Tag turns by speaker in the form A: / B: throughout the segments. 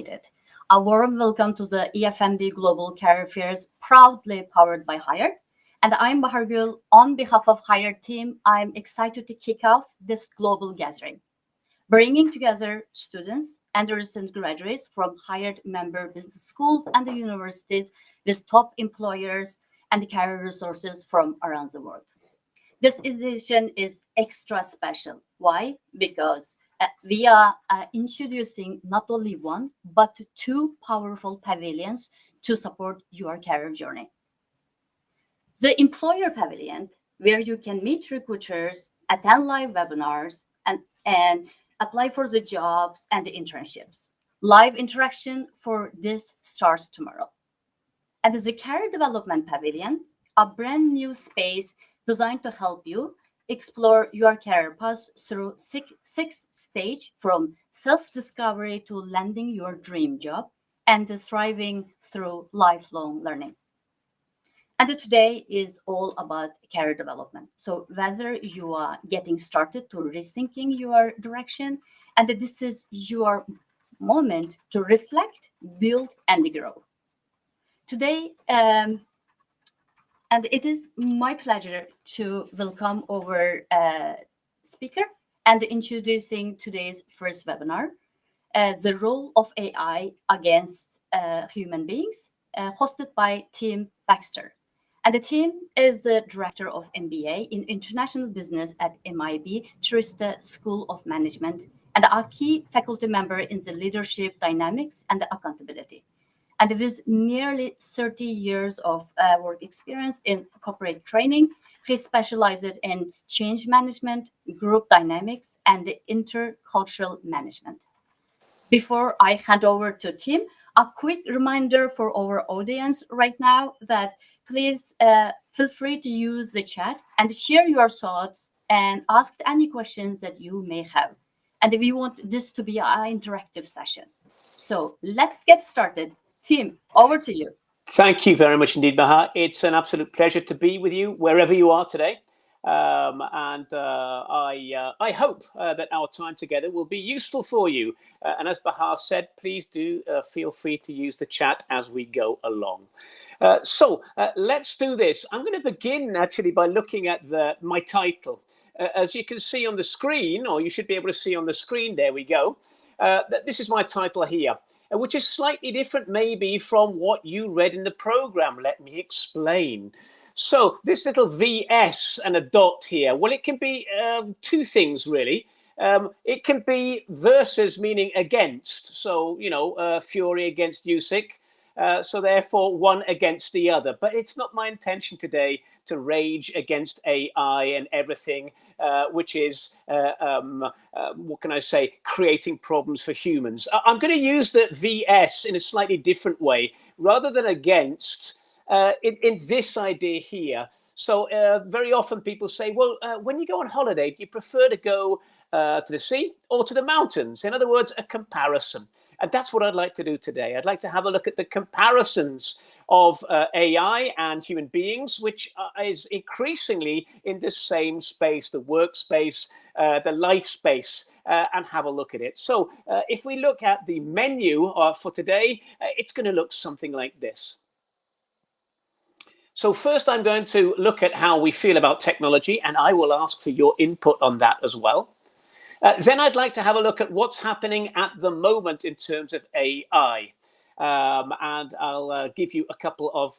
A: needed. A warm welcome to the EFMD Global Career Fairs, proudly powered by Hired. And I'm Bahargul. On behalf of Hired team, I'm excited to kick off this global gathering, bringing together students and recent graduates from Hired member business schools and the universities with top employers and career resources from around the world. This edition is extra special. Why? Because we are introducing not only one, but two powerful pavilions to support your career journey. The Employer Pavilion, where you can meet recruiters, attend live webinars, and apply for the jobs and the internships. Live interaction for this starts tomorrow. And the Career Development Pavilion, a brand new space designed to help you explore your career path through six stages, from self-discovery to landing your dream job and thriving through lifelong learning. And today is all about career development. So whether you are getting started to rethinking your direction, and this is your moment to reflect, build, and grow. Today, and it is my pleasure to welcome our speaker and introducing today's first webinar, the role of AI against human beings, hosted by Team Baxter. And the team is the director of MBA in International Business at MIB, Trieste School of Management, and a key faculty member in the leadership dynamics and accountability. And with nearly 30 years of work experience in corporate training, he specialized in change management, group dynamics, and intercultural management. Before I hand over to Tim, a quick reminder for our audience right now that please feel free to use the chat and share your thoughts and ask any questions that you may have. And we want this to be an interactive session. So let's get started. Tim, over to you.
B: Thank you very much indeed, Bahar. It's an absolute pleasure to be with you wherever you are today. I hope that our time together will be useful for you. And as Bahar said, please do feel free to use the chat as we go along. So let's do this. I'm going to begin actually by looking at my title. As you can see on the screen, or you should be able to see on the screen, there we go. This is my title here, which is slightly different maybe from what you read in the program. Let me explain. So this little VS and a dot here, well, it can be two things really. It can be versus, meaning against. So, you know, Fury against Usyk. So therefore one against the other. But it's not my intention today to rage against AI and everything, which is, what can I say, creating problems for humans. I'm going to use the VS in a slightly different way, rather than against, in this idea here. So very often people say, well, when you go on holiday, do you prefer to go to the sea or to the mountains? In other words, a comparison. And that's what I'd like to do today. I'd like to have a look at the comparisons of AI and human beings, which is increasingly in the same space, the workspace, the life space, and have a look at it. So if we look at the menu for today, it's going to look something like this. So first, I'm going to look at how we feel about technology, and I will ask for your input on that as well. Then I'd like to have a look at what's happening at the moment in terms of AI. And I'll give you a couple of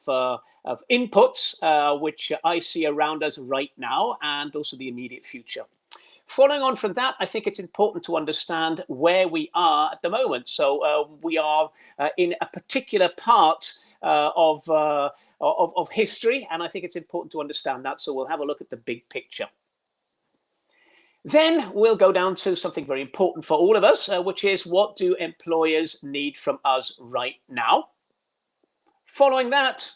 B: inputs, which I see around us right now, and also the immediate future. Following on from that, I think it's important to understand where we are at the moment. So we are in a particular part of history, and I think it's important to understand that. So we'll have a look at the big picture. Then we'll go down to something very important for all of us, which is, what do employers need from us right now? Following that,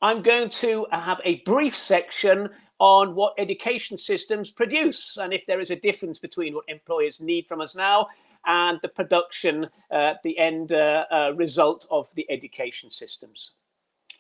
B: I'm going to have a brief section on what education systems produce, and if there is a difference between what employers need from us now and the production, the end result of the education systems.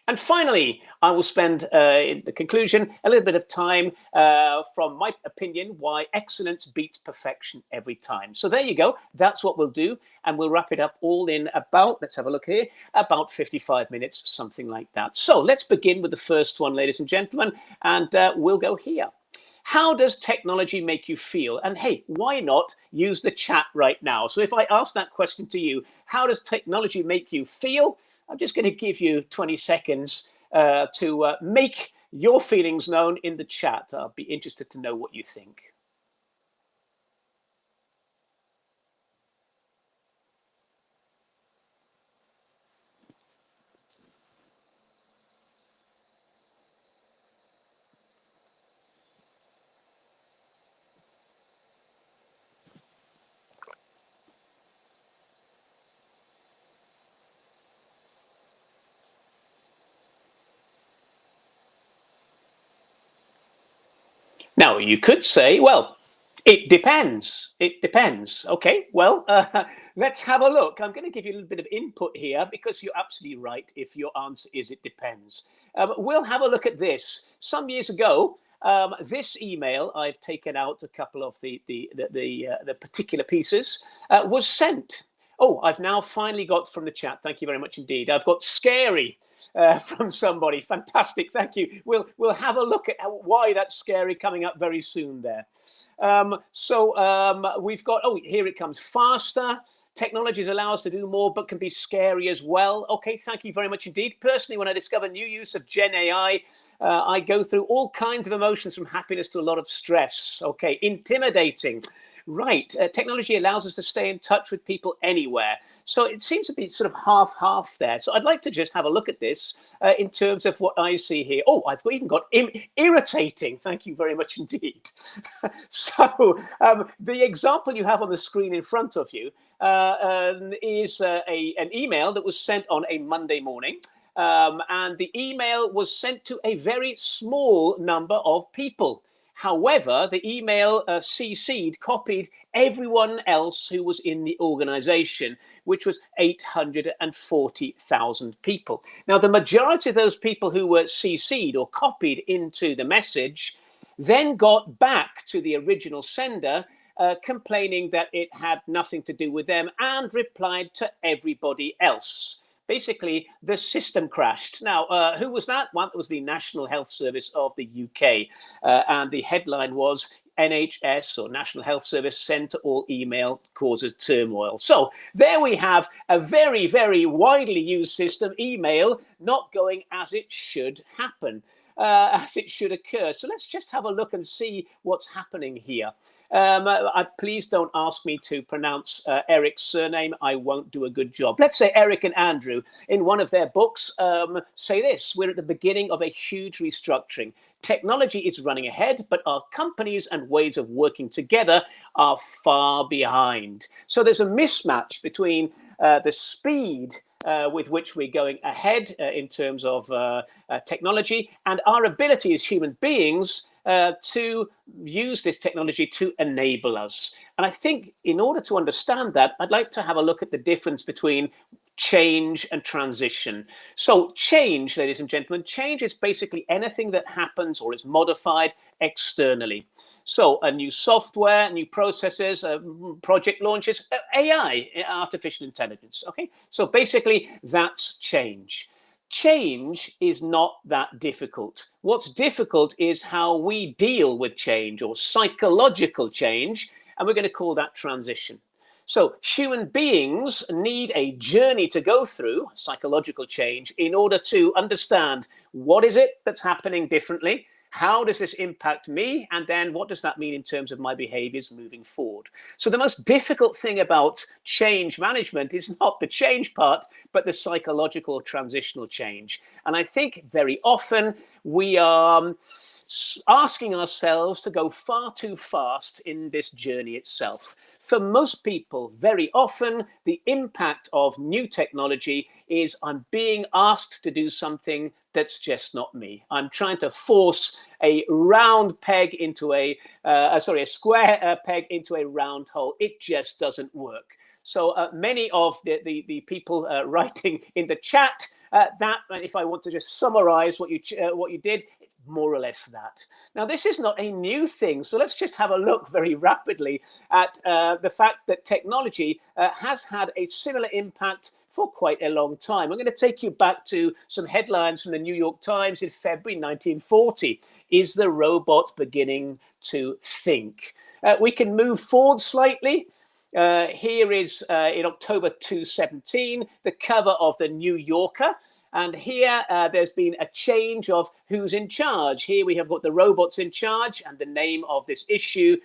B: And finally, I will spend in the conclusion a little bit of time from my opinion why excellence beats perfection every time. So there you go. That's what we'll do. And we'll wrap it up all in about, let's have a look here, about 55 minutes, something like that. So let's begin with the first one, ladies and gentlemen, and we'll go here. How does technology make you feel? And hey, why not use the chat right now? So if I ask that question to you, how does technology make you feel? I'm just going to give you 20 seconds to make your feelings known in the chat. I'll be interested to know what you think. Now, you could say, well, it depends. It depends. Okay, well, let's have a look. I'm going to give you a little bit of input here because you're absolutely right if your answer is it depends. We'll have a look at this. Some years ago, this email, I've taken out a couple of the particular pieces, was sent. Oh, I've now finally got from the chat. Thank you very much indeed. I've got scary from somebody. Fantastic. Thank you. We'll have a look at why that's scary coming up very soon there. We've got, oh, here it comes. Faster. Technologies allow us to do more, but can be scary as well. Okay, thank you very much indeed. Personally, when I discover new use of Gen AI, I go through all kinds of emotions from happiness to a lot of stress. Okay, intimidating. Right, technology allows us to stay in touch with people anywhere. So it seems to be sort of half-half there. So I'd like to just have a look at this in terms of what I see here. Oh, I've even got irritating. Thank you very much indeed. So the example you have on the screen in front of you is an email that was sent on a Monday morning. And the email was sent to a very small number of people. However, the email CC'd, copied everyone else who was in the organization, which was 840,000 people. Now, the majority of those people who were CC'd or copied into the message then got back to the original sender, complaining that it had nothing to do with them and replied to everybody else. Basically, the system crashed. Now, who was that? Well, it was the National Health Service of the UK. And the headline was NHS or National Health Service sent to all email causes turmoil. So there we have a very, very widely used system, email, not going as it should happen, as it should occur. So let's just have a look and see what's happening here. Please don't ask me to pronounce Eric's surname. I won't do a good job. Let's say Eric and Andrew, in one of their books, say this: we're at the beginning of a huge restructuring. Technology is running ahead, but our companies and ways of working together are far behind. So there's a mismatch between the speed with which we're going ahead in terms of technology and our ability as human beings to use this technology to enable us. And I think in order to understand that, I'd like to have a look at the difference between change and transition. So change, ladies and gentlemen, change is basically anything that happens or is modified externally. So a new software, new processes, project launches, AI, artificial intelligence. Okay, so basically that's change. Change is not that difficult. What's difficult is how we deal with change or psychological change, and we're going to call that transition. So human beings need a journey to go through, psychological change, in order to understand what is it that's happening differently, how does this impact me, and then what does that mean in terms of my behaviors moving forward. So the most difficult thing about change management is not the change part, but the psychological transitional change. And I think very often we are asking ourselves to go far too fast in this journey itself. For most people, very often, the impact of new technology is I'm being asked to do something that's just not me. I'm trying to force a round peg into a square peg into a round hole. It just doesn't work. So many of the people writing in the chat That, if I want to just summarize what you did, it's more or less that. Now, this is not a new thing, so let's just have a look very rapidly at the fact that technology has had a similar impact for quite a long time. I'm going to take you back to some headlines from the New York Times in February 1940. Is the robot beginning to think? We can move forward slightly. Here is in October 2017, the cover of the New Yorker. And here there's been a change of who's in charge. Here we have got the robots in charge, and the name of this issue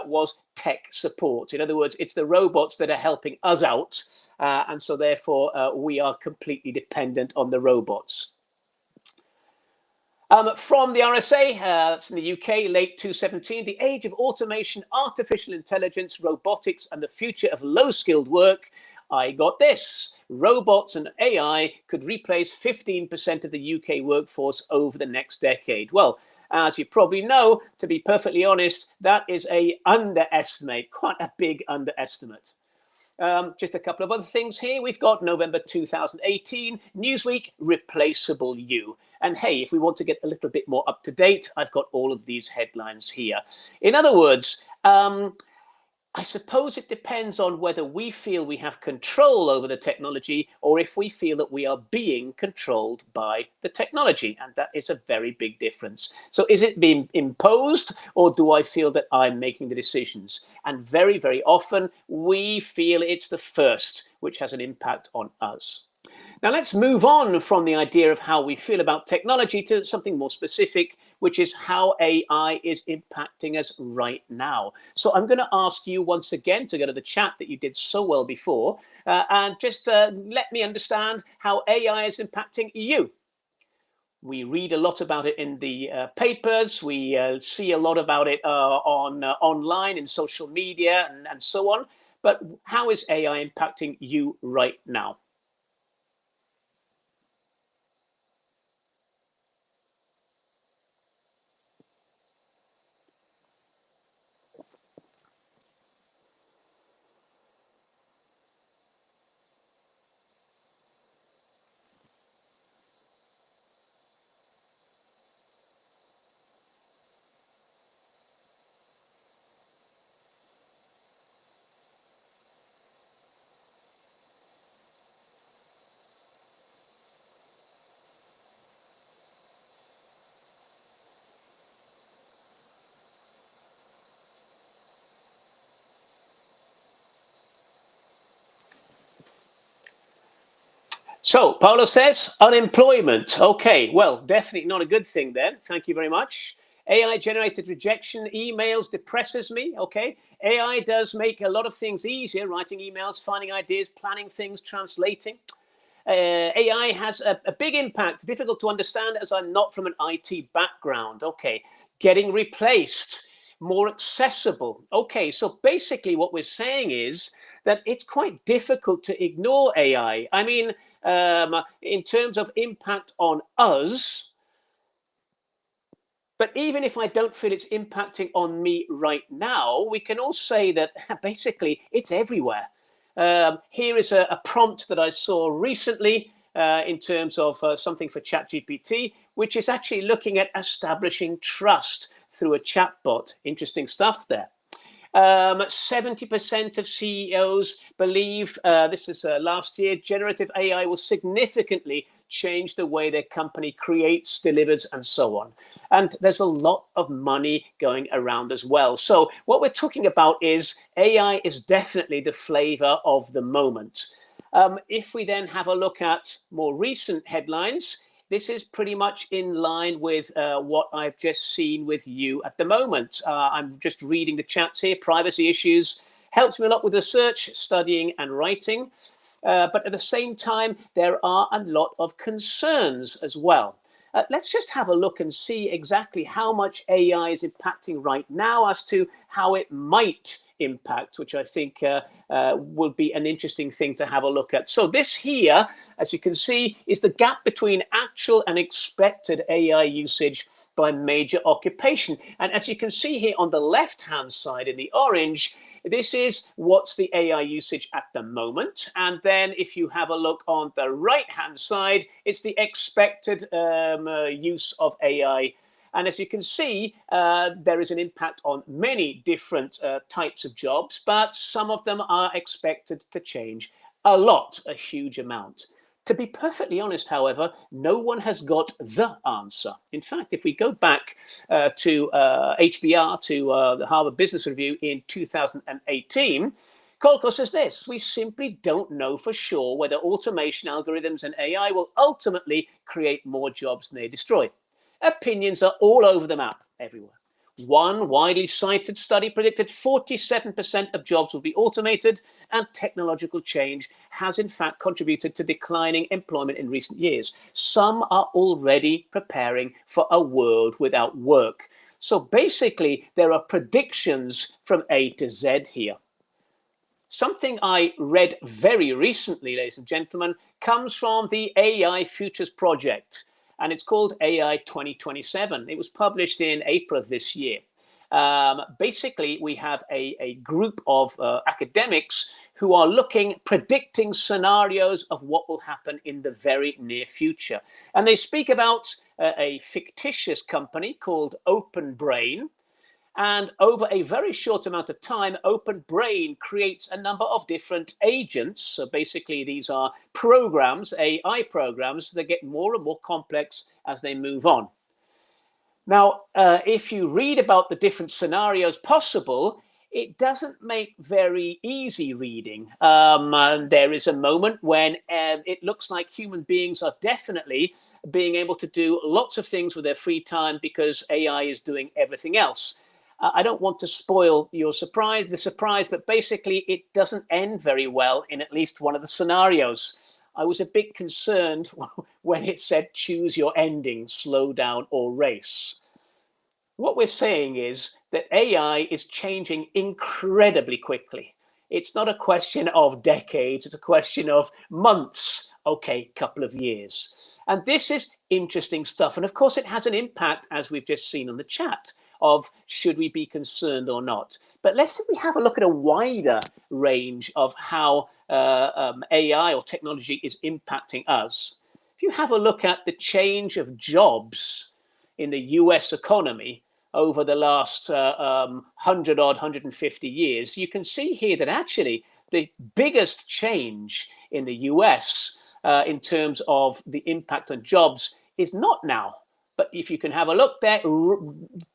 B: was tech support. In other words, it's the robots that are helping us out. And so therefore, we are completely dependent on the robots. From the RSA, that's in the UK, late 2017, the age of automation, artificial intelligence, robotics, and the future of low-skilled work. I got this. Robots and AI could replace 15% of the UK workforce over the next decade. Well, as you probably know, to be perfectly honest, that is an underestimate, quite a big underestimate. Just a couple of other things here. We've got November 2018, Newsweek, Replaceable You. And hey, if we want to get a little bit more up to date, I've got all of these headlines here. In other words, I suppose it depends on whether we feel we have control over the technology or if we feel that we are being controlled by the technology. And that is a very big difference. So is it being imposed, or do I feel that I'm making the decisions? And very, very often we feel it's the first, which has an impact on us. Now let's move on from the idea of how we feel about technology to something more specific, which is how AI is impacting us right now. So I'm going to ask you once again to go to the chat that you did so well before, and just let me understand how AI is impacting you. We read a lot about it in the papers. We see a lot about it online in social media and so on. But how is AI impacting you right now? So Paolo says unemployment. Okay, well, definitely not a good thing then. Thank you very much. AI generated rejection emails depresses me. Okay, AI does make a lot of things easier, writing emails, finding ideas, planning things, translating. AI has a big impact, difficult to understand as I'm not from an IT background. Okay, getting replaced, more accessible. Okay, so basically what we're saying is that it's quite difficult to ignore AI. I mean, in terms of impact on us, but even if I don't feel it's impacting on me right now, we can all say that basically it's everywhere. Here is a prompt that I saw recently in terms of something for ChatGPT, which is actually looking at establishing trust through a chatbot. Interesting stuff there. 70% of CEOs believe, this is last year, generative AI will significantly change the way their company creates, delivers, and so on. And there's a lot of money going around as well. So what we're talking about is AI is definitely the flavor of the moment. If we then have a look at more recent headlines, this is pretty much in line with what I've just seen with you at the moment. I'm just reading the chats here. Privacy issues helps me a lot with research, studying, and writing. But at the same time, there are a lot of concerns as well. Let's just have a look and see exactly how much AI is impacting right now as to how it might impact, which I think will be an interesting thing to have a look at. So this here, as you can see, is the gap between actual and expected AI usage by major occupation. And as you can see here on the left-hand side in the orange, this is what's the AI usage at the moment. And then if you have a look on the right-hand side, it's the expected use of AI. And as you can see, there is an impact on many different types of jobs, but some of them are expected to change a lot, a huge amount. To be perfectly honest, however, no one has got the answer. In fact, if we go back to HBR, to the Harvard Business Review in 2018, Kolko says this: we simply don't know for sure whether automation algorithms and AI will ultimately create more jobs than they destroy. Opinions are all over the map everywhere. One widely cited study predicted 47% of jobs will be automated, and technological change has in fact contributed to declining employment in recent years. Some are already preparing for a world without work. So basically, there are predictions from A to Z here. Something I read very recently, ladies and gentlemen, comes from the AI Futures Project, and it's called AI 2027. It was published in April of this year. Basically, we have a group of academics who are predicting scenarios of what will happen in the very near future. And they speak about a fictitious company called Open Brain. And over a very short amount of time, Open Brain creates a number of different agents. So basically, these are programs, AI programs, that get more and more complex as they move on. Now, if you read about the different scenarios possible, it doesn't make very easy reading. There is a moment when it looks like human beings are definitely being able to do lots of things with their free time because AI is doing everything else. I don't want to spoil the surprise, but basically it doesn't end very well in at least one of the scenarios. I was a bit concerned when it said choose your ending, slow down or race. What we're saying is that AI is changing incredibly quickly. It's not a question of decades, it's a question of months, okay, couple of years. And this is interesting stuff. And of course, it has an impact, as we've just seen on the chat, of should we be concerned or not. But let's have a look at a wider range of how AI or technology is impacting us. If you have a look at the change of jobs in the US economy over the last 150 years, you can see here that actually the biggest change in the US in terms of the impact on jobs is not now. But if you can have a look there,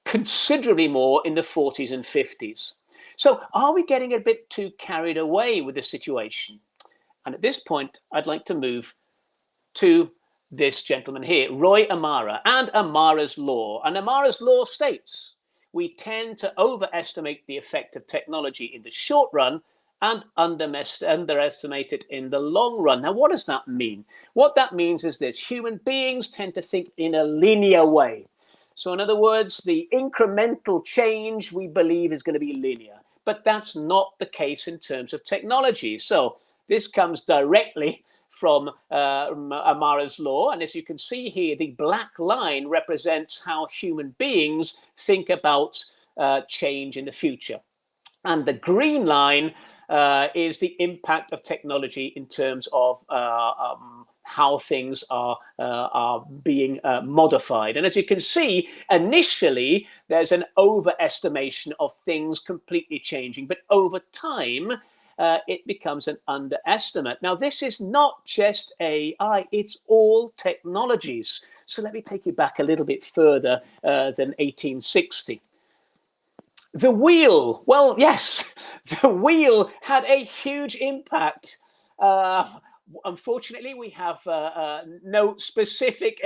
B: considerably more in the 40s and 50s. So are we getting a bit too carried away with the situation? And at this point, I'd like to move to this gentleman here, Roy Amara, and Amara's Law. And Amara's Law states, we tend to overestimate the effect of technology in the short run and underestimate it in the long run. Now, what does that mean? What that means is this: human beings tend to think in a linear way. So in other words, the incremental change we believe is going to be linear, but that's not the case in terms of technology. So this comes directly from Amara's Law. And as you can see here, the black line represents how human beings think about change in the future. And the green line is the impact of technology in terms of how things are being modified. And as you can see, initially, there's an overestimation of things completely changing. But over time, it becomes an underestimate. Now, this is not just AI, it's all technologies. So let me take you back a little bit further than 1860. The wheel, well, yes, the wheel had a huge impact. Unfortunately, we have no specific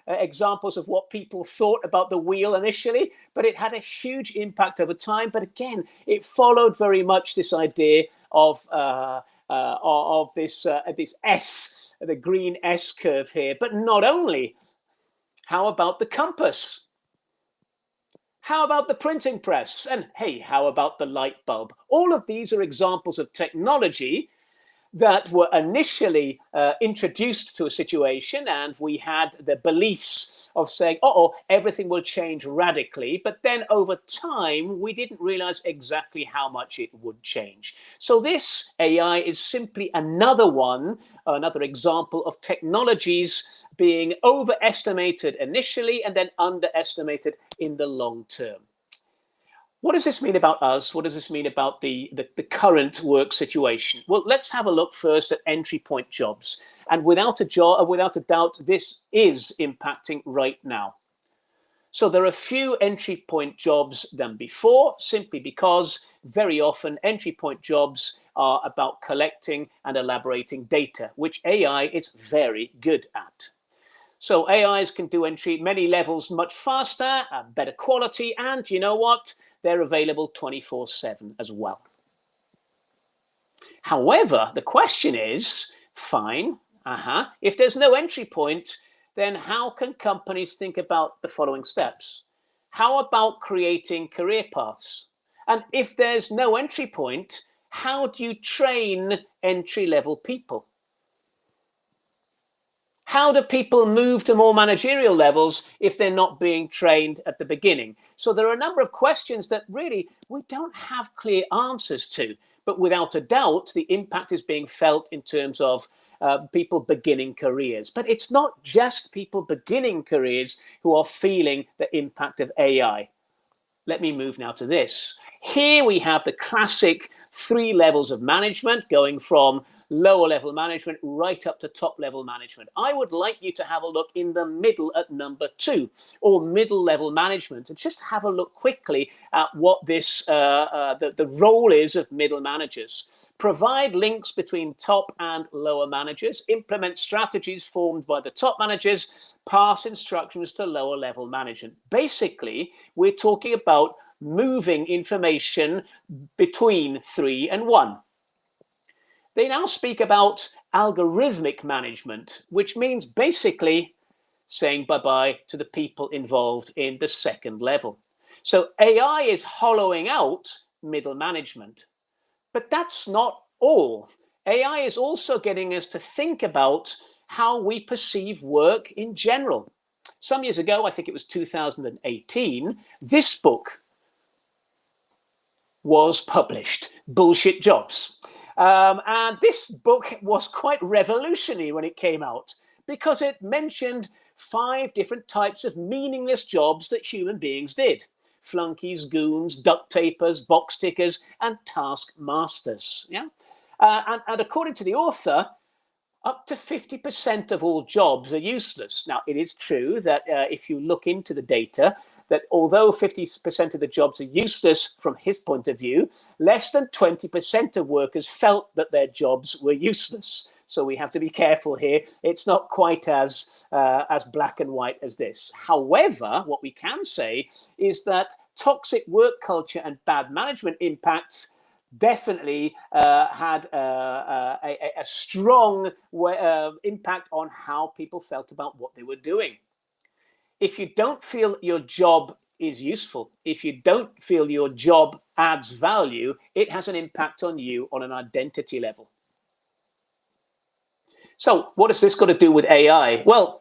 B: examples of what people thought about the wheel initially, but it had a huge impact over time. But again, it followed very much this idea of this S, the green S curve here. But not only, how about the compass? How about the printing press? And hey, how about the light bulb? All of these are examples of technology that were initially introduced to a situation, and we had the beliefs of saying, oh, everything will change radically. But then over time, we didn't realize exactly how much it would change. So this AI is simply another example of technologies being overestimated initially and then underestimated in the long term. What does this mean about us? What does this mean about the current work situation? Well, let's have a look first at entry point jobs. And without a doubt, this is impacting right now. So there are few entry point jobs than before, simply because very often entry point jobs are about collecting and elaborating data, which AI is very good at. So AIs can do entry many levels much faster, better quality, and you know what? They're available 24/7 as well. However, the question is, fine, if there's no entry point, then how can companies think about the following steps? How about creating career paths? And if there's no entry point, how do you train entry-level people? How do people move to more managerial levels if they're not being trained at the beginning? So there are a number of questions that really we don't have clear answers to, but without a doubt, the impact is being felt in terms of people beginning careers. But it's not just people beginning careers who are feeling the impact of AI. Let me move now to this. Here we have the classic 3 levels of management, going from lower level management right up to top level management. I would like you to have a look in the middle at number 2, or middle level management, and just have a look quickly at what this the role is of middle managers. Provide links between top and lower managers, implement strategies formed by the top managers, pass instructions to lower level management. Basically, we're talking about moving information between 3 and 1. They now speak about algorithmic management, which means basically saying bye-bye to the people involved in the second level. So AI is hollowing out middle management. But that's not all. AI is also getting us to think about how we perceive work in general. Some years ago, I think it was 2018, this book was published, Bullshit Jobs. And this book was quite revolutionary when it came out, because it mentioned 5 different types of meaningless jobs that human beings did: flunkies, goons, duct tapers, box tickers, and taskmasters. Yeah, and according to the author, up to 50% of all jobs are useless. Now, it is true that if you look into the data, that although 50% of the jobs are useless from his point of view, less than 20% of workers felt that their jobs were useless. So we have to be careful here. It's not quite as black and white as this. However, what we can say is that toxic work culture and bad management impacts definitely had a strong impact on how people felt about what they were doing. If you don't feel your job is useful, if you don't feel your job adds value, it has an impact on you on an identity level. So what has this got to do with AI? Well,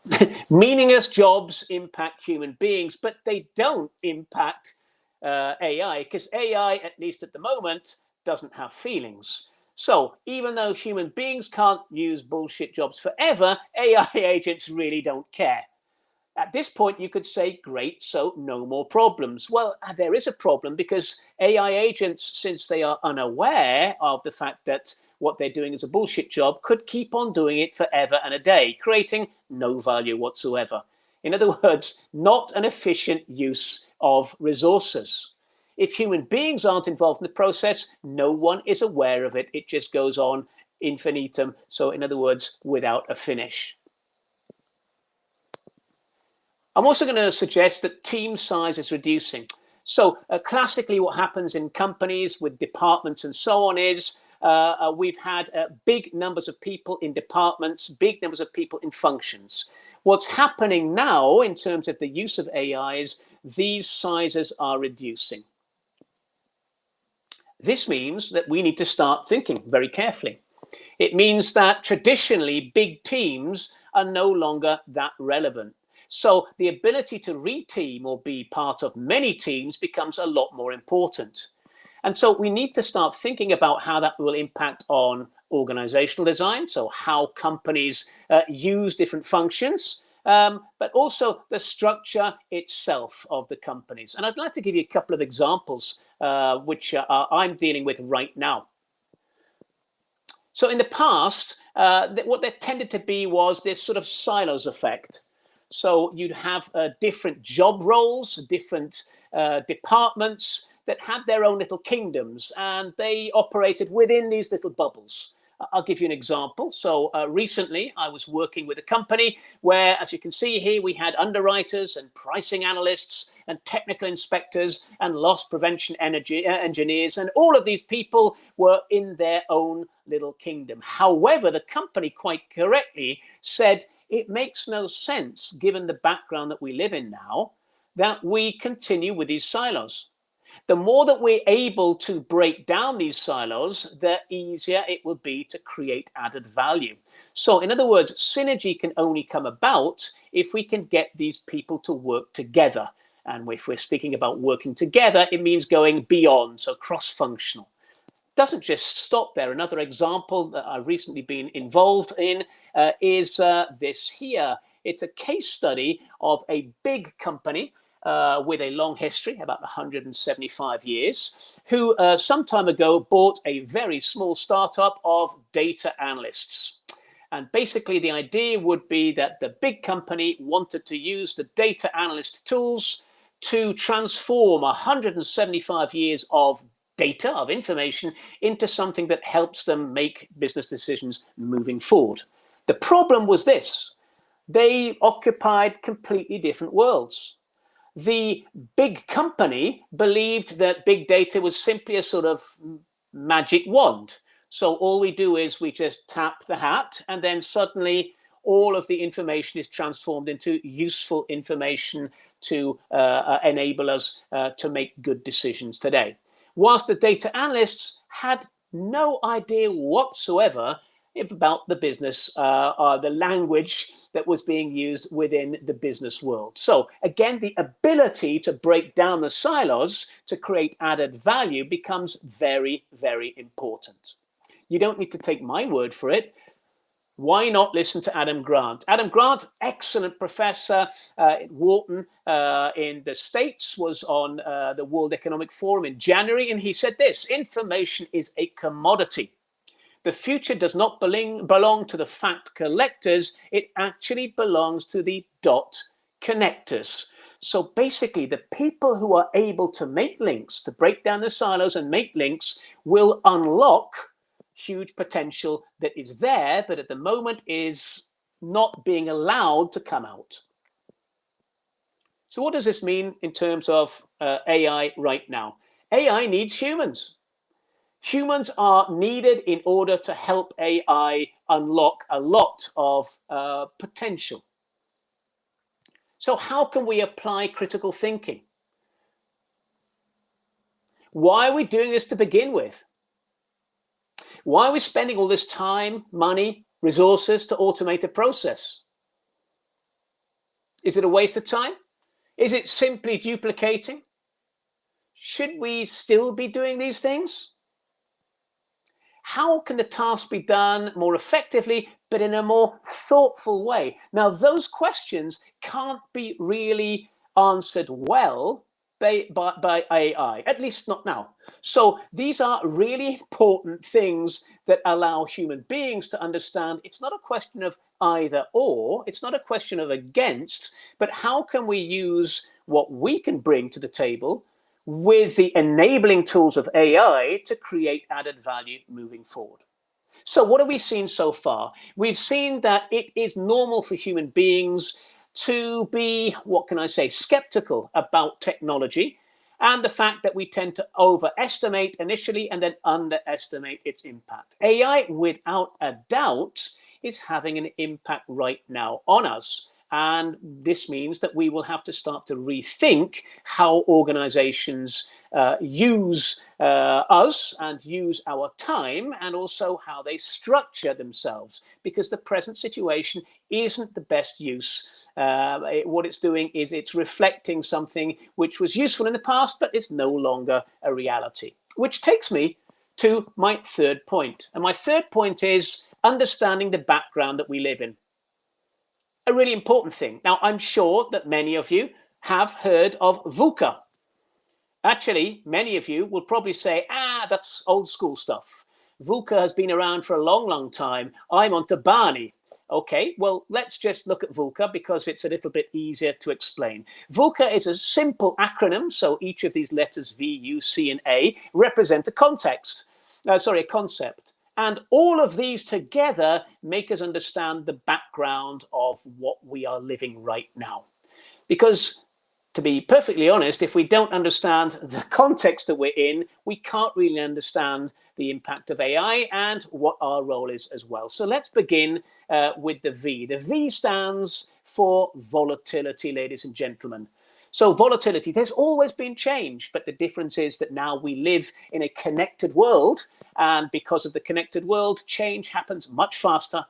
B: meaningless jobs impact human beings, but they don't impact AI, because AI, at least at the moment, doesn't have feelings. So even though human beings can't use bullshit jobs forever, AI agents really don't care. At this point, you could say, great, so no more problems. Well, there is a problem, because AI agents, since they are unaware of the fact that what they're doing is a bullshit job, could keep on doing it forever and a day, creating no value whatsoever. In other words, not an efficient use of resources. If human beings aren't involved in the process, no one is aware of it. It just goes on infinitum. So in other words, without a finish. I'm also going to suggest that team size is reducing. So classically, what happens in companies with departments and so on is we've had big numbers of people in departments, big numbers of people in functions. What's happening now in terms of the use of AI is these sizes are reducing. This means that we need to start thinking very carefully. It means that traditionally big teams are no longer that relevant. So the ability to reteam or be part of many teams becomes a lot more important. And so we need to start thinking about how that will impact on organizational design, so how companies use different functions, but also the structure itself of the companies. And I'd like to give you a couple of examples which I'm dealing with right now. So in the past, what there tended to be was this sort of silos effect. So you'd have different job roles, different departments that had their own little kingdoms, and they operated within these little bubbles. I'll give you an example. So recently I was working with a company where, as you can see here, we had underwriters and pricing analysts and technical inspectors and loss prevention engineers, and all of these people were in their own little kingdom. However, the company quite correctly said it makes no sense, given the background that we live in now, that we continue with these silos. The more that we're able to break down these silos, the easier it will be to create added value. So in other words, synergy can only come about if we can get these people to work together. And if we're speaking about working together, it means going beyond, so cross-functional. Doesn't just stop there. Another example that I've recently been involved in is this here. It's a case study of a big company with a long history, about 175 years, who some time ago bought a very small startup of data analysts. And basically the idea would be that the big company wanted to use the data analyst tools to transform 175 years of data, of information, into something that helps them make business decisions moving forward. The problem was this: they occupied completely different worlds. The big company believed that big data was simply a sort of magic wand. So all we do is we just tap the hat, and then suddenly all of the information is transformed into useful information to enable us to make good decisions today. Whilst the data analysts had no idea whatsoever about the business, the language that was being used within the business world. So again, the ability to break down the silos to create added value becomes very, very important. You don't need to take my word for it. Why not listen to Adam Grant? Adam Grant, excellent professor at Wharton in the States, was on the World Economic Forum in January, and he said this: information is a commodity. The future does not belong to the fact collectors, it actually belongs to the dot connectors. So basically, the people who are able to make links, to break down the silos and make links, will unlock huge potential that is there, but at the moment is not being allowed to come out. So what does this mean in terms of AI right now? AI needs humans. Humans are needed in order to help AI unlock a lot of potential. So how can we apply critical thinking? Why are we doing this to begin with? Why are we spending all this time, money, resources to automate a process? Is it a waste of time? Is it simply duplicating? Should we still be doing these things? How can the task be done more effectively, but in a more thoughtful way? Now, those questions can't be really answered well by AI, at least not now. So these are really important things that allow human beings to understand it's not a question of either or, it's not a question of against, but how can we use what we can bring to the table with the enabling tools of AI to create added value moving forward. So what have we seen so far? We've seen that it is normal for human beings to be, what can I say, skeptical about technology, and the fact that we tend to overestimate initially and then underestimate its impact. AI, without a doubt, is having an impact right now on us. And this means that we will have to start to rethink how organizations use us and use our time, and also how they structure themselves, because the present situation isn't the best use. What it's doing is it's reflecting something which was useful in the past, but is no longer a reality. Which takes me to my third point. And my third point is understanding the background that we live in. A really important thing. Now, I'm sure that many of you have heard of VUCA. Actually, many of you will probably say, that's old school stuff. VUCA has been around for a long, long time. I'm onto Barney. Okay, well, let's just look at VUCA because it's a little bit easier to explain. VUCA is a simple acronym, so each of these letters V, U, C, and A represent a context. A concept. And all of these together make us understand the background of what we are living right now. Because, to be perfectly honest, if we don't understand the context that we're in, we can't really understand the impact of AI and what our role is as well. So let's begin with the V. The V stands for volatility, ladies and gentlemen. So volatility, there's always been change, but the difference is that now we live in a connected world, and because of the connected world, change happens much faster,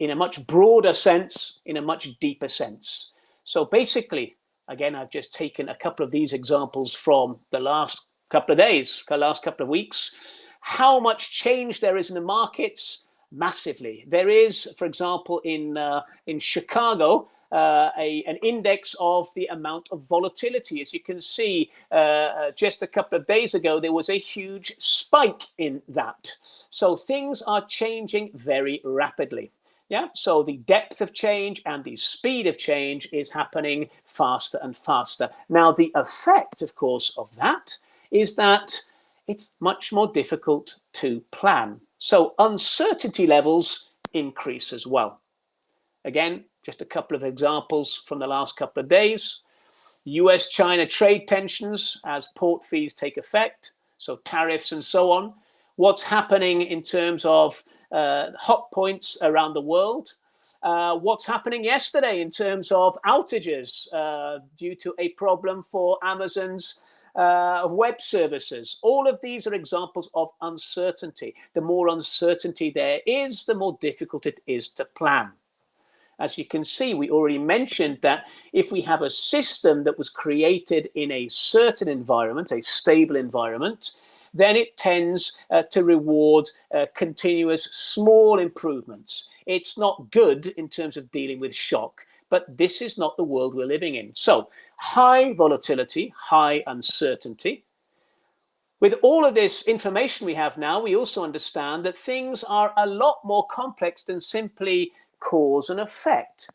B: in a much broader sense, in a much deeper sense. So basically, again, I've just taken a couple of these examples from the last couple of days, the last couple of weeks. How much change there is in the markets? Massively. There is, for example, in Chicago, an index of the amount of volatility. As you can see, just a couple of days ago, there was a huge spike in that. So things are changing very rapidly. Yeah, so the depth of change and the speed of change is happening faster and faster. Now, the effect, of course, of that is that it's much more difficult to plan. So uncertainty levels increase as well. Again, just a couple of examples from the last couple of days. US-China trade tensions as port fees take effect, so tariffs and so on. What's happening in terms of hot points around the world? What's happening yesterday in terms of outages due to a problem for Amazon's web services? All of these are examples of uncertainty. The more uncertainty there is, the more difficult it is to plan. As you can see, we already mentioned that if we have a system that was created in a certain environment, a stable environment, then it tends to reward continuous small improvements. It's not good in terms of dealing with shock, but this is not the world we're living in. So high volatility, high uncertainty. With all of this information we have now, we also understand that things are a lot more complex than simply cause and effect.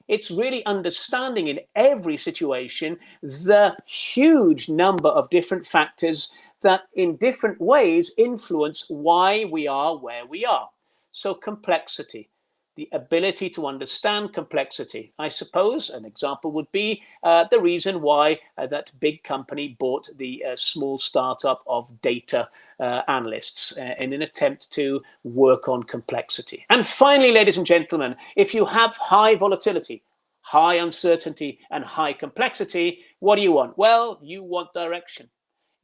B: It's really understanding in every situation the huge number of different factors that in different ways influence why we are where we are. So complexity, the ability to understand complexity. I suppose an example would be the reason why that big company bought the small startup of data analysts in an attempt to work on complexity. And finally, ladies and gentlemen, if you have high volatility, high uncertainty, and high complexity, what do you want? Well, you want direction.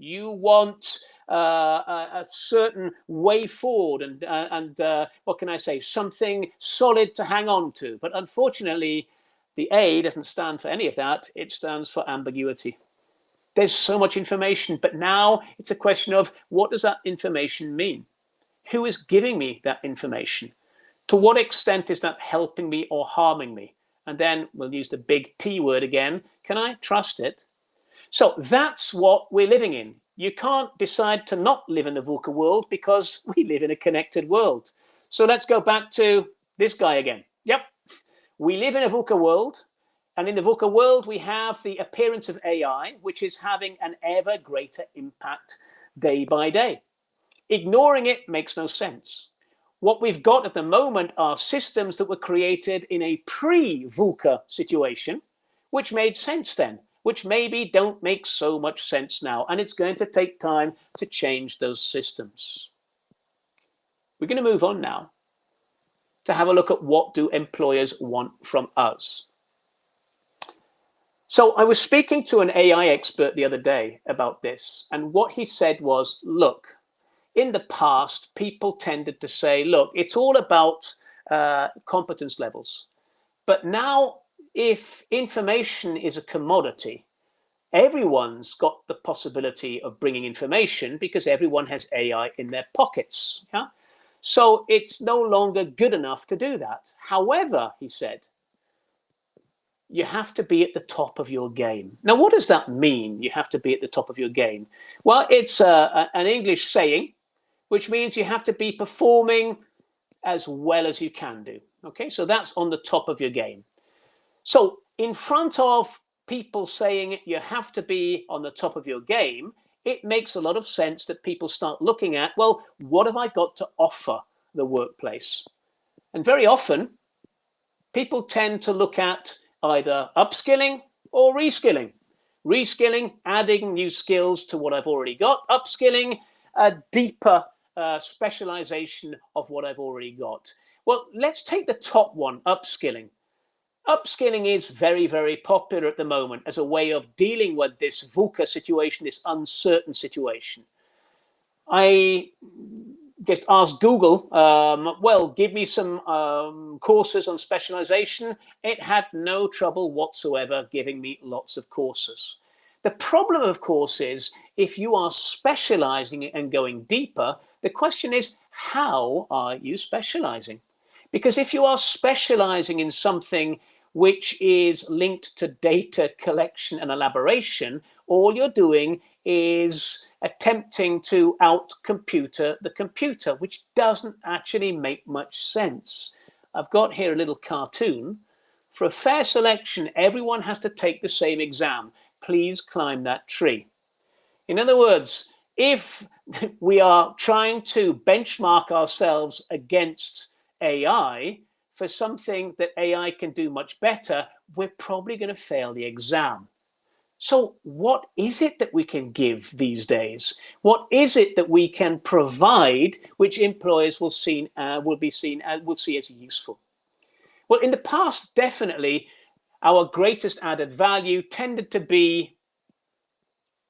B: You want a certain way forward and what can I say, something solid to hang on to. But unfortunately, the A doesn't stand for any of that. It stands for ambiguity. There's so much information, but now it's a question of what does that information mean? Who is giving me that information? To what extent is that helping me or harming me? And then we'll use the big T word again. Can I trust it? So that's what we're living in. You can't decide to not live in the VUCA world because we live in a connected world. So let's go back to this guy again. Yep, we live in a VUCA world. And in the VUCA world, we have the appearance of AI, which is having an ever greater impact day by day. Ignoring it makes no sense. What we've got at the moment are systems that were created in a pre-VUCA situation, which made sense then, which maybe don't make so much sense now. And it's going to take time to change those systems. We're going to move on now to have a look at what do employers want from us. So I was speaking to an AI expert the other day about this, and what he said was, look, in the past, people tended to say, look, it's all about competence levels. But now, if information is a commodity, everyone's got the possibility of bringing information because everyone has AI in their pockets. Yeah? So it's no longer good enough to do that. However, he said, you have to be at the top of your game. Now, what does that mean? You have to be at the top of your game. Well, it's an English saying, which means you have to be performing as well as you can do. Okay, so that's on the top of your game. So in front of people saying you have to be on the top of your game, it makes a lot of sense that people start looking at, well, what have I got to offer the workplace? And very often, people tend to look at either upskilling or reskilling. Reskilling, adding new skills to what I've already got. Upskilling, a deeper specialization of what I've already got. Well, let's take the top one, upskilling. Upskilling is very, very popular at the moment as a way of dealing with this VUCA situation, this uncertain situation. I just asked Google, well, give me some courses on specialization. It had no trouble whatsoever giving me lots of courses. The problem, of course, is if you are specializing and going deeper, the question is, how are you specializing? Because if you are specializing in something which is linked to data collection and elaboration, all you're doing is attempting to out-computer the computer, which doesn't actually make much sense. I've got here a little cartoon. For a fair selection, everyone has to take the same exam. Please climb that tree. In other words, if we are trying to benchmark ourselves against AI for something that AI can do much better, we're probably going to fail the exam. So what is it that we can give these days? What is it that we can provide which employers will see as useful? Well, in the past, definitely, our greatest added value tended to be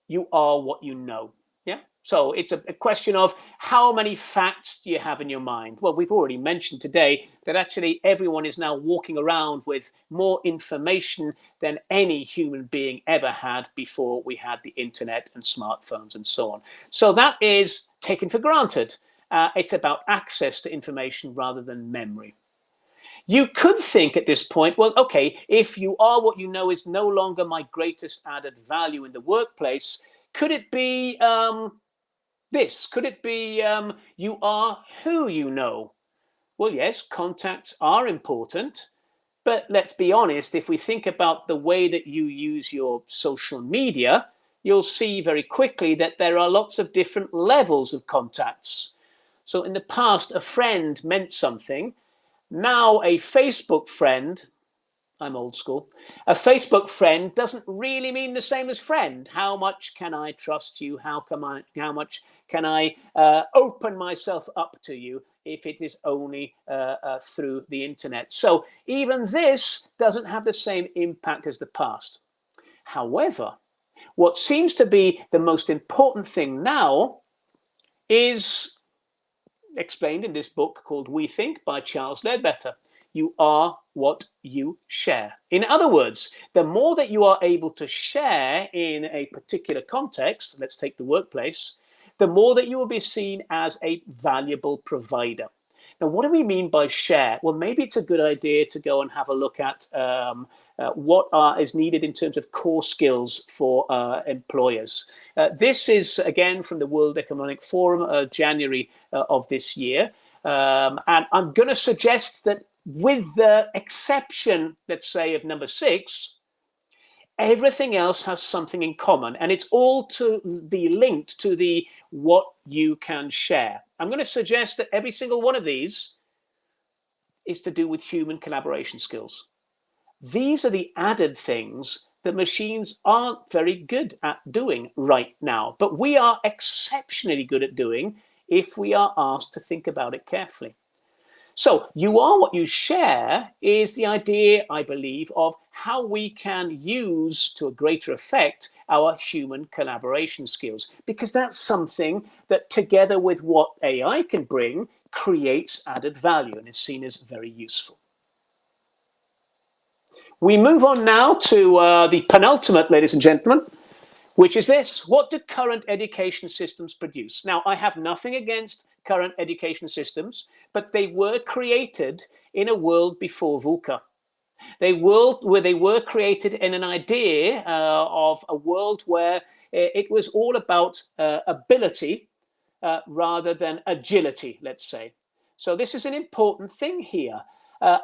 B: you are what you know. Yeah. So it's a question of how many facts do you have in your mind? Well, we've already mentioned today that actually everyone is now walking around with more information than any human being ever had before we had the internet and smartphones and so on. So that is taken for granted. It's about access to information rather than memory. You could think at this point, well, okay, if you are what you know is no longer my greatest added value in the workplace, could it be this? Could it be you are who you know? Well, yes, contacts are important, but let's be honest, if we think about the way that you use your social media, you'll see very quickly that there are lots of different levels of contacts. So in the past, a friend meant something. Now a Facebook friend, I'm old school, a Facebook friend doesn't really mean the same as friend. How much can I trust you? How much can I open myself up to you if it is only through the internet? So even this doesn't have the same impact as the past. However, what seems to be the most important thing now is explained in this book called We Think by Charles Ledbetter. You are what you share. In other words, the more that you are able to share in a particular context, let's take the workplace, the more that you will be seen as a valuable provider. Now, what do we mean by share? Well, maybe it's a good idea to go and have a look at what is needed in terms of core skills for employers. This is, again, from the World Economic Forum, January of this year. And I'm going to suggest that with the exception, let's say, of number 6, everything else has something in common, and it's all to be linked to the what you can share. I'm going to suggest that every single one of these is to do with human collaboration skills. These are the added things that machines aren't very good at doing right now, but we are exceptionally good at doing if we are asked to think about it carefully. So you are what you share is the idea, I believe, of how we can use to a greater effect our human collaboration skills, because that's something that together with what AI can bring creates added value and is seen as very useful. We move on now to the penultimate, ladies and gentlemen, which is this: what do current education systems produce? Now, I have nothing against current education systems, but they were created in a world before VUCA. They were created in an idea of a world where it was all about ability rather than agility, let's say. So this is an important thing here.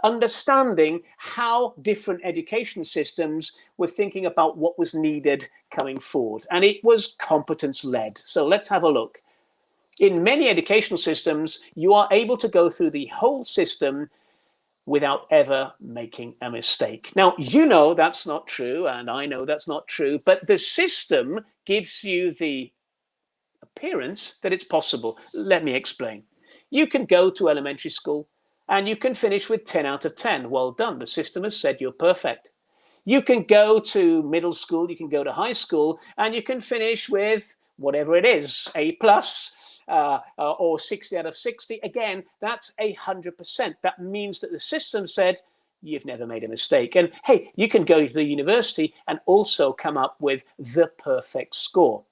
B: Understanding how different education systems were thinking about what was needed coming forward. And it was competence-led. So let's have a look. In many educational systems, you are able to go through the whole system without ever making a mistake. Now, you know that's not true, and I know that's not true, but the system gives you the appearance that it's possible. Let me explain. You can go to elementary school and you can finish with 10 out of 10. Well done. The system has said you're perfect. You can go to middle school, you can go to high school, and you can finish with whatever it is, A plus or 60 out of 60. Again, that's 100%. That means that the system said you've never made a mistake. And hey, you can go to the university and also come up with the perfect score.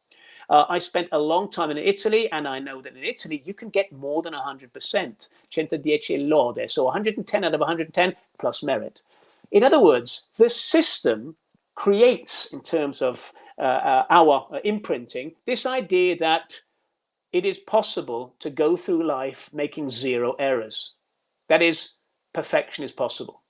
B: I spent a long time in Italy, and I know that in Italy you can get more than 100%, 110 lode, so 110 out of 110 plus merit. In other words, the system creates, in terms of our imprinting, this idea that it is possible to go through life making 0 errors. That is, perfection is possible.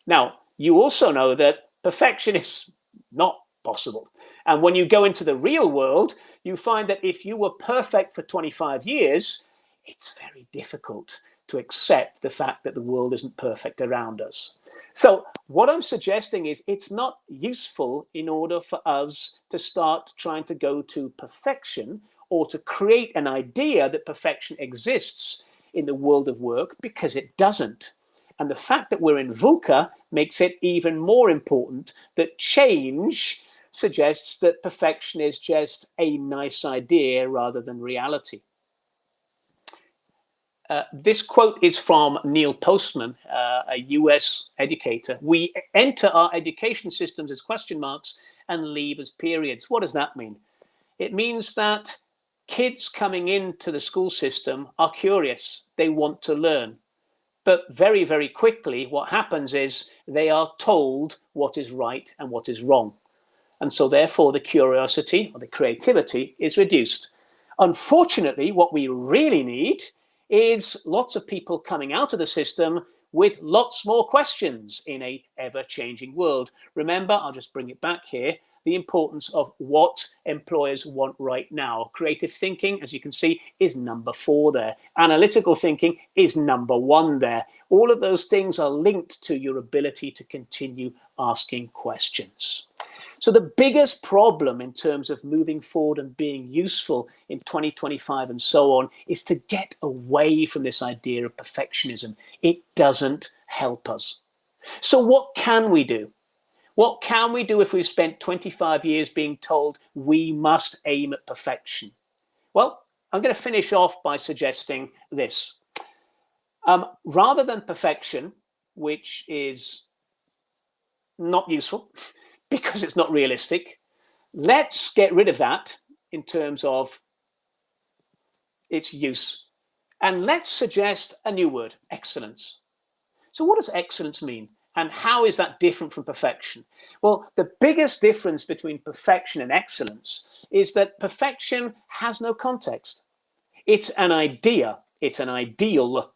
B: Now, you also know that perfection is not possible. And when you go into the real world, you find that if you were perfect for 25 years, it's very difficult to accept the fact that the world isn't perfect around us. So what I'm suggesting is it's not useful in order for us to start trying to go to perfection or to create an idea that perfection exists in the world of work, because it doesn't. And the fact that we're in VUCA makes it even more important that change suggests that perfection is just a nice idea rather than reality. This quote is from Neil Postman, a US educator. We enter our education systems as question marks and leave as periods. What does that mean? It means that kids coming into the school system are curious. They want to learn. But very, very quickly, what happens is they are told what is right and what is wrong. And so therefore the curiosity or the creativity is reduced. Unfortunately, what we really need is lots of people coming out of the system with lots more questions in a ever-changing world. Remember, I'll just bring it back here, the importance of what employers want right now. Creative thinking, as you can see, is number 4 there. Analytical thinking is number 1 there. All of those things are linked to your ability to continue asking questions. So the biggest problem in terms of moving forward and being useful in 2025 and so on is to get away from this idea of perfectionism. It doesn't help us. So what can we do? What can we do if we've spent 25 years being told we must aim at perfection? Well, I'm going to finish off by suggesting this. Rather than perfection, which is not useful, because it's not realistic, let's get rid of that in terms of its use. And let's suggest a new word, excellence. So what does excellence mean? And how is that different from perfection? Well, the biggest difference between perfection and excellence is that perfection has no context. It's an idea, it's an ideal,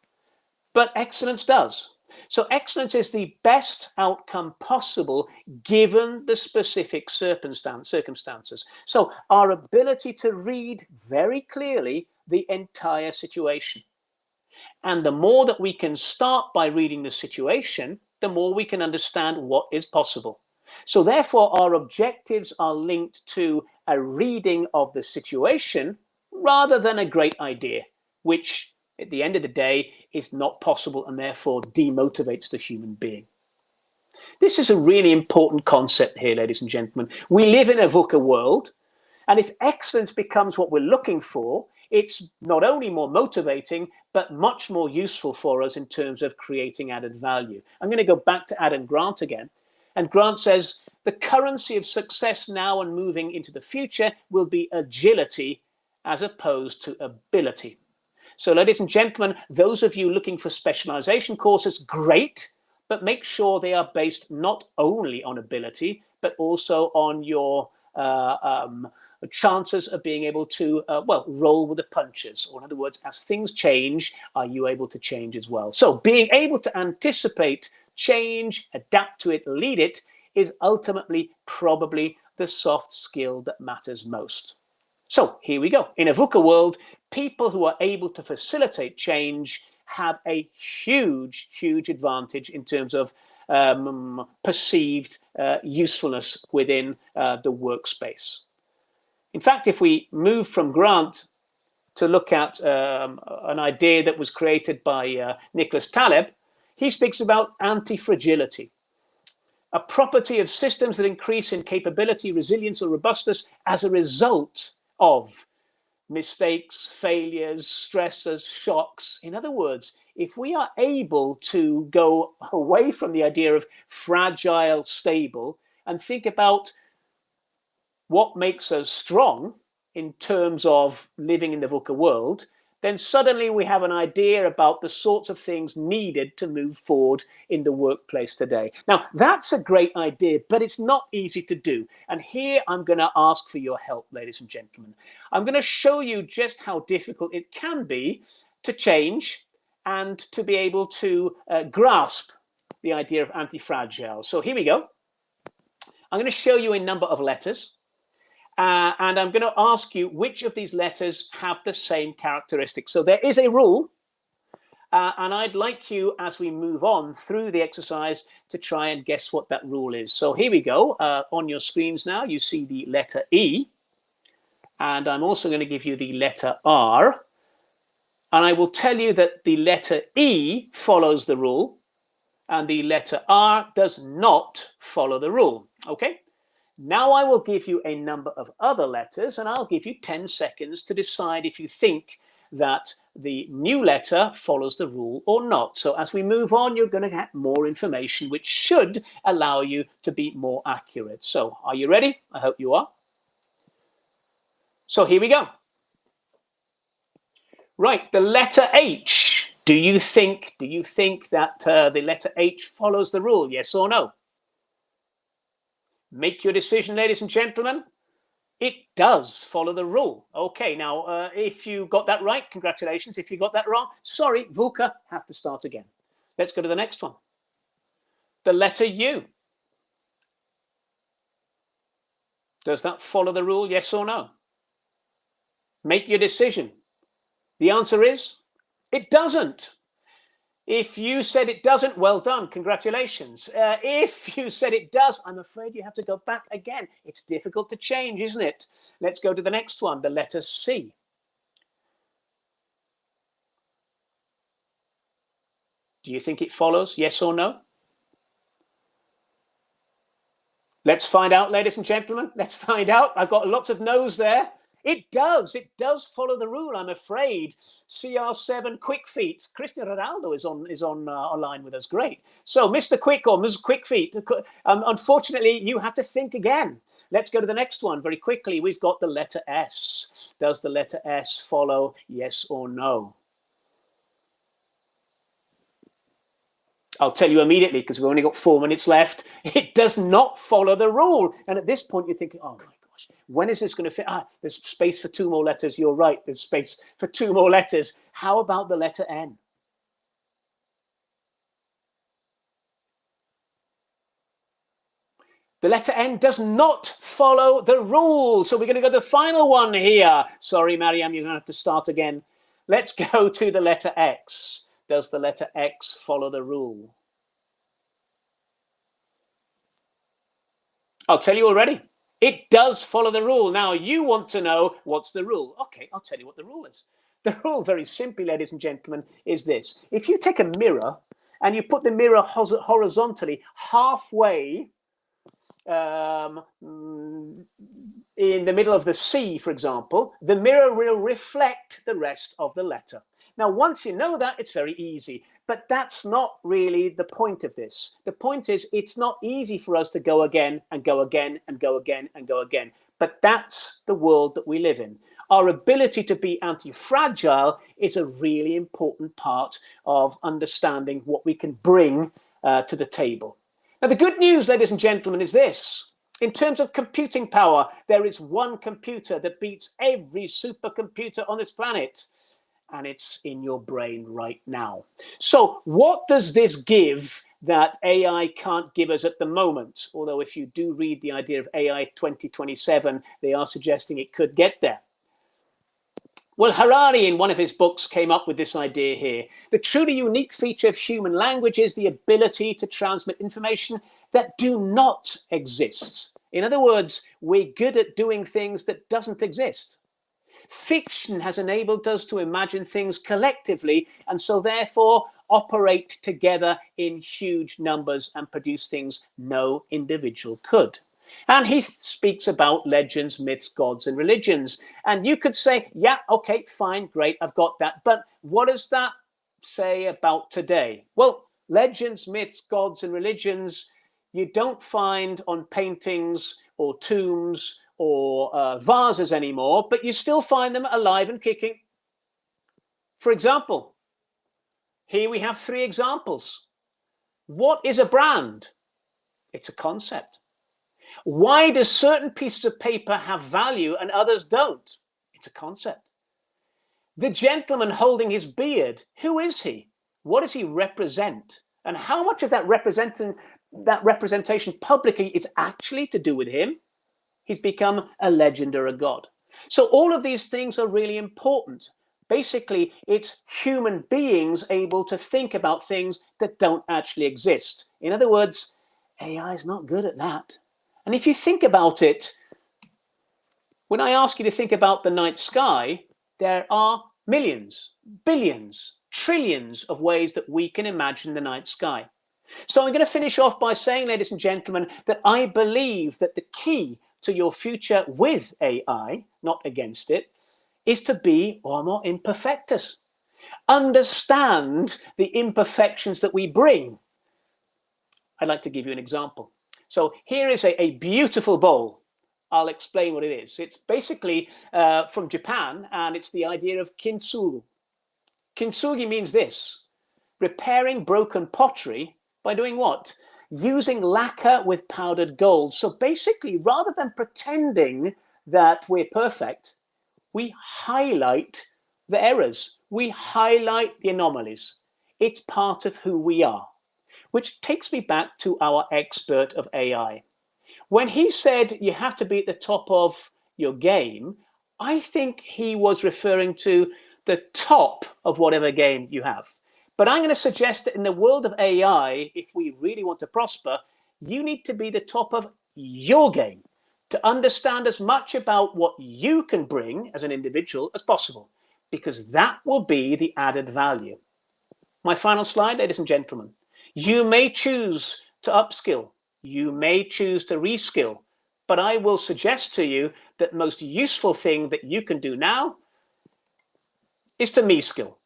B: but excellence does. So excellence is the best outcome possible given the specific circumstances. So our ability to read very clearly the entire situation. And the more that we can start by reading the situation, the more we can understand what is possible. So therefore, our objectives are linked to a reading of the situation rather than a great idea, which at the end of the day, is not possible and therefore demotivates the human being. This is a really important concept here, ladies and gentlemen. We live in a VUCA world, and if excellence becomes what we're looking for, it's not only more motivating, but much more useful for us in terms of creating added value. I'm going to go back to Adam Grant again. And Grant says, the currency of success now and moving into the future will be agility as opposed to ability. So ladies and gentlemen, those of you looking for specialization courses, great, but make sure they are based not only on ability, but also on your chances of being able to, roll with the punches. Or in other words, as things change, are you able to change as well? So being able to anticipate change, adapt to it, lead it, is ultimately probably the soft skill that matters most. So here we go. In a VUCA world, people who are able to facilitate change have a huge, huge advantage in terms of perceived usefulness within the workspace. In fact, if we move from Grant to look at an idea that was created by Nicholas Taleb, he speaks about anti-fragility, a property of systems that increase in capability, resilience, or robustness as a result of mistakes, failures, stresses, shocks. In other words, if we are able to go away from the idea of fragile, stable, and think about what makes us strong in terms of living in the VUCA world, then suddenly we have an idea about the sorts of things needed to move forward in the workplace today. Now, that's a great idea, but it's not easy to do. And here I'm going to ask for your help, ladies and gentlemen. I'm going to show you just how difficult it can be to change and to be able to grasp the idea of anti-fragile. So here we go. I'm going to show you a number of letters. And I'm going to ask you which of these letters have the same characteristics. So there is a rule, and I'd like you, as we move on through the exercise, to try and guess what that rule is. So here we go. On your screens now, you see the letter E, and I'm also going to give you the letter R. And I will tell you that the letter E follows the rule, and the letter R does not follow the rule. Okay? Now I will give you a number of other letters, and I'll give you 10 seconds to decide if you think that the new letter follows the rule or not. So as we move on, you're going to get more information, which should allow you to be more accurate. So are you ready? I hope you are. So here we go. Right, the letter H. Do you think that the letter H follows the rule? Yes or no? Make your decision, ladies and gentlemen. It does follow the rule. Okay, now, if you got that right, congratulations. If you got that wrong, sorry, VUCA, have to start again. Let's go to the next one. The letter U. Does that follow the rule, yes or no? Make your decision. The answer is, it doesn't. If you said it doesn't, well done, congratulations. If you said it does, I'm afraid you have to go back again. It's difficult to change, isn't it? Let's go to the next one, the letter C. Do you think it follows, yes or no? Let's find out, ladies and gentlemen. Let's find out. I've got lots of no's there. It does follow the rule, I'm afraid. CR7 Quick Feet. Cristiano Ronaldo is on online with us. Great. So, Mr. Quick or Ms. Quick Feet, unfortunately, you have to think again. Let's go to the next one very quickly. We've got the letter S. Does the letter S follow, yes or no? I'll tell you immediately because we've only got 4 minutes left. It does not follow the rule. And at this point, you're thinking, oh my gosh, when is this going to fit? There's space for 2 more letters. You're right. There's space for 2 more letters. How about the letter N? The letter N does not follow the rule. So we're going to go to the final one here. Sorry, Mariam, you're going to have to start again. Let's go to the letter X. Does the letter X follow the rule? I'll tell you already. It does follow the rule. Now, you want to know what's the rule. Okay, I'll tell you what the rule is. the rule, very simply, ladies and gentlemen, is this. If you take a mirror and you put the mirror horizontally halfway in the middle of the sea, for example, the mirror will reflect the rest of the letter. Now, once you know that, it's very easy. But that's not really the point of this. The point is, it's not easy for us to go again and go again and go again and go again. But that's the world that we live in. Our ability to be anti-fragile is a really important part of understanding what we can bring to the table. Now, the good news, ladies and gentlemen, is this. In terms of computing power, there is one computer that beats every supercomputer on this planet. And it's in your brain right now. So what does this give that AI can't give us at the moment? Although if you do read the idea of AI 2027, they are suggesting it could get there. Well, Harari, in one of his books, came up with this idea here. The truly unique feature of human language is the ability to transmit information that do not exist. In other words, we're good at doing things that doesn't exist. Fiction has enabled us to imagine things collectively and so therefore operate together in huge numbers and produce things no individual could. And he speaks about legends, myths, gods, and religions. And you could say, yeah, okay, fine, great, I've got that. But what does that say about today? Well, legends, myths, gods, and religions, you don't find on paintings or tombs or vases anymore, but you still find them alive and kicking. For example, here we have 3 examples. What is a brand? It's a concept. Why do certain pieces of paper have value and others don't? It's a concept. The gentleman holding his beard, who is he? What does he represent? And how much of that representation publicly is actually to do with him? He's become a legend or a god. So all of these things are really important. Basically, it's human beings able to think about things that don't actually exist. In other words, AI is not good at that. And if you think about it, when I ask you to think about the night sky, there are millions, billions, trillions of ways that we can imagine the night sky. So I'm going to finish off by saying, ladies and gentlemen, that I believe that the key to your future with AI, not against it, is to be homo imperfectus. Understand the imperfections that we bring. I'd like to give you an example. So here is a beautiful bowl. I'll explain what it is. It's basically from Japan, and it's the idea of kintsugi. Kintsugi means this: repairing broken pottery by doing what? Using lacquer with powdered gold. So basically, rather than pretending that we're perfect, we highlight the errors. We highlight the anomalies. It's part of who we are, which takes me back to our expert of AI. When he said you have to be at the top of your game, I think he was referring to the top of whatever game you have. But I'm going to suggest that in the world of AI, if we really want to prosper, you need to be the top of your game, to understand as much about what you can bring as an individual as possible, because that will be the added value. My final slide, ladies and gentlemen. You may choose to upskill, you may choose to reskill, but I will suggest to you that the most useful thing that you can do now is to me-skill.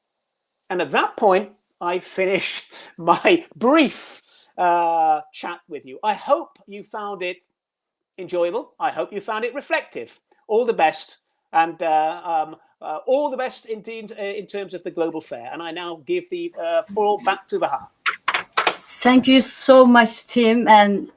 B: And at that point, I finish my brief chat with you. I hope you found it enjoyable. I hope you found it reflective. All the best, and all the best indeed in terms of the global fair. And I now give the floor back to Bahar.
A: Thank you so much, Tim, and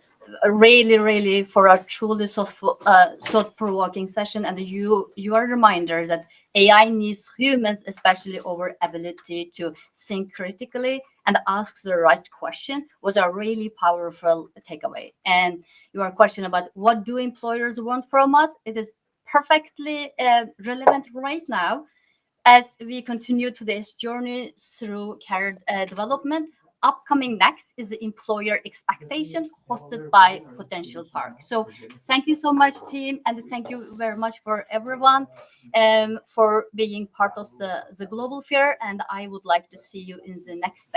A: really for a truly thought-provoking session. And you are a reminder that AI needs humans, especially our ability to think critically and ask the right question, was a really powerful takeaway. And your question about what do employers want from us, it is perfectly relevant right now as we continue today's journey through career development. upcoming next is the employer expectation hosted by Potential Park. So thank you so much, team, and thank you very much for everyone for being part of the global fair. And I would like to see you in the next session.